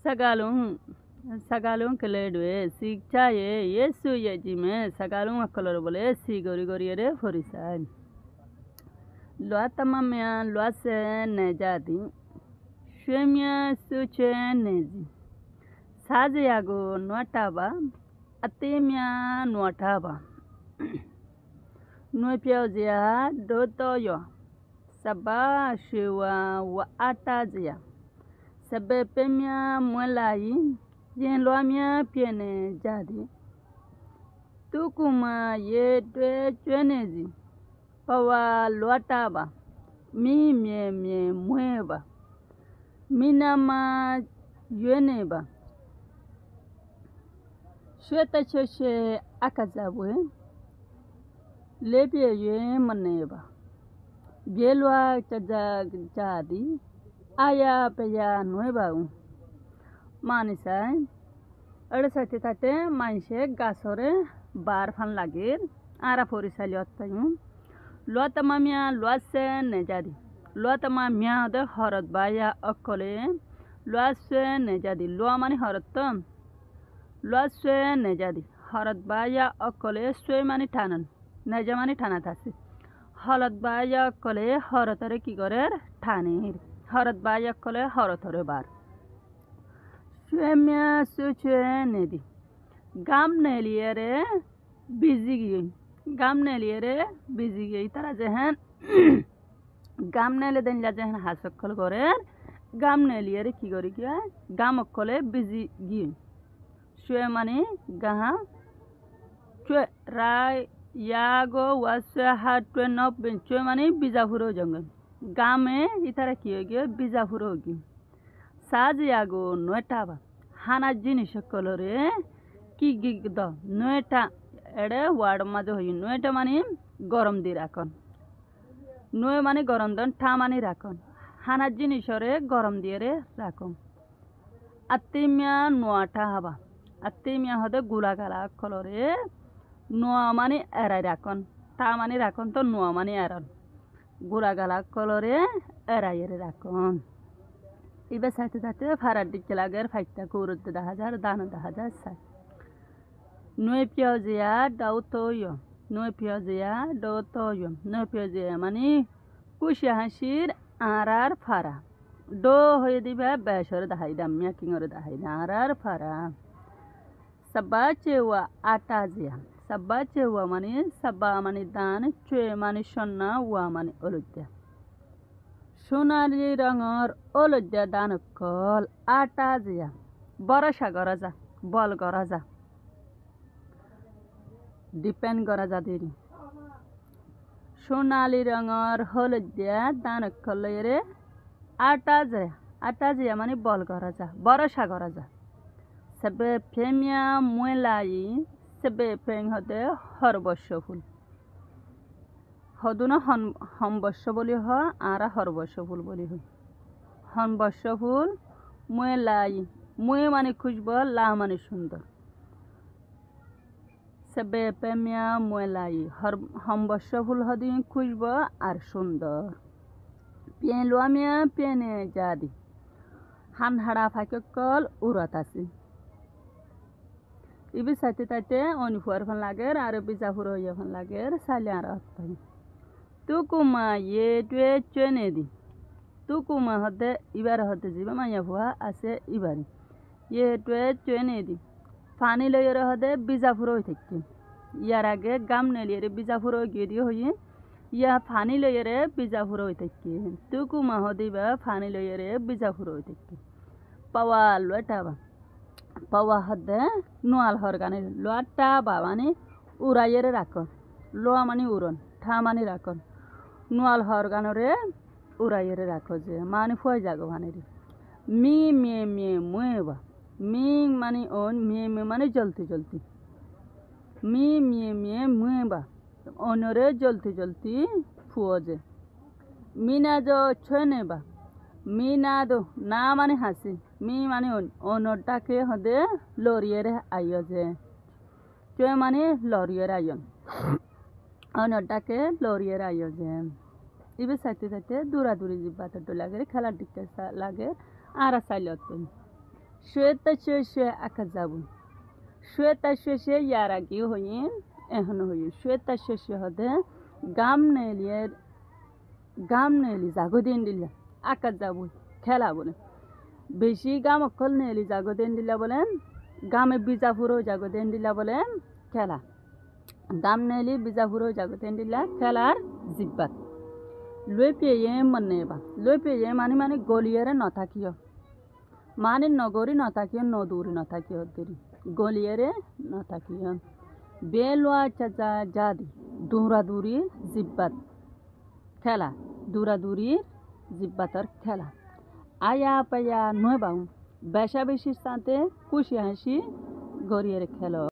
Sagalung Sagalung Kaledwe, Sig Chaye, Yesu Yajime, Sagalung a colorable, Sigori Goriere for his side. Luatamamia, Luase Nejadi, Shemia Suche Nezi, Saziago Nuataba, Atemia Nuataba, Nuepiozia, Dotoyo, Saba Shiwa Waatazia. Sabe pemia mwelai yen loamia piene jadi tukuma ye dwe chwenezi pawa loataba mi mie mweba minama yeneba shweta choshe akazabwe lebye ye maneba bielwa jadi aya peya nueva manisai ada sate tate manse gasore bar fan lagir ara forisali ottayu luatama mia luase nejadi luatama mia de horot baya okole luase nejadi luamani horot luase nejadi horot baya okole suemani tanan nejamani tanatasi horot baya okole horotare ki gorer tanir Harat baya kole haratore bar. Shemya suche nedi. Gam neliere bizigi. Gam neliere bizigi. Tara jehen gam nele den la jehen hasakol gore. Gam neliere ki gori kya? Gam kole bizigi. Shwe mani gaha. Shwe rai yago wasya hatwe nop bin. Shwe mani bizafuro jangan. Game itara kiyoge bizafurogi saziago noetaba hana jinis kolore ki gigdo noeta ede ward majo hoyi noeta mani gorom di rakon noe mani gorom don ta mani rakon hana jinisore gorom diere rakon atimya noata haba atimya hode gulagala kolore noa mani era rakon ta mani rakon to noa mani eran Gulagala colore era yere rakon. Ibe sate tate faradi kelager faita kurut 10,000 dana 10,000 sa. Nue piozia dautoyo. Nue piozia dautoyo. Nue piozia mani kushya hashir arar fara. Do hoye diba bashor dahaida mya kingor dahaida arar fara. Sabache wa atazia. Sabache wa mani sabba mani dan chwe mani shonna wa mani oludya shonali rangor oludya dan kol atazia barasha garaza bol garaza depend garaza deri shonali rangor oludya dan kolere atazia mani bol garaza barasha garaza sabbe femia muelai Sebe peng hode horbashoful. Hoduna hombashoboli ho ara horbashoful boli ho. Hombashoful mue lai mue mani kujbo la mani sundar. Sebe pemya mue lai hombashoful hodi kujbo ar sundar. Pien luamia piene jadi. Han hada fakekol uratasi. Ibi sate tate oni fuar fan lager are bizafuro ye fan lager salyan rahat tukuma ye dwe chwenedi tukuma hode ibar hode jiba manya fuha ase ibari ye dwe chwenedi fani le yore hode bizafuro thekki yarage gamne le bizafuro gedi hoye ya fani le yore bizafuro thekki tukuma hode ba fani le yore bizafuro thekki pawal wetaba Pawa hade nual horgane loata babani urayere rakon loa mani uron tha mani rakon nual horganore urayere rakoje mani foi jago vaneri mi mueva mi mani on mi mani jalti mi mueva onore jalti fuoje mina jo chweneba mina do na mani hasi mi mani onoda ke hode loriere ayoje chwe mani loriere ayon onoda ke loriere ayoje ibe sate dura duri jibata to lagere khala dikka lage ara sailot শুয়েতে শুয়ে শুয়ে আঁকা যাব শুয়েতে শুয়ে শুয়ে ইয়ার আগে হইন এখন হই শুয়েতে শুয়ে শুয়ে হতে গাম নেলি জাগো দিন দিলা আঁকা যাব খেলা বলে বেশি গাম অকল নেলি জাগো দিন দিলা বলেন গামে বিজাপুরও জাগো দিন দিলা বলেন খেলা গাম নেলি বিজাপুরও জাগো দিন দিলা খেলার জিব্বাত লই পেয়ে মনে বা লই পেয়ে মানে গলিয়ারে নথাকিও মানে নগরী নথাকিও নদূরি নথাকিও দেরি গলিয়ারে নথাকিও বেলোয়া চাচা জাদি দৌড়াদৌড়ি জিব্বাত খেলা দৌড়াদৌড়ির জিব্বাতর খেলা আয়া পায়া নয় বাউ বেশা বেশির সাথে খুশি হাসি গড়িয়ে খেলো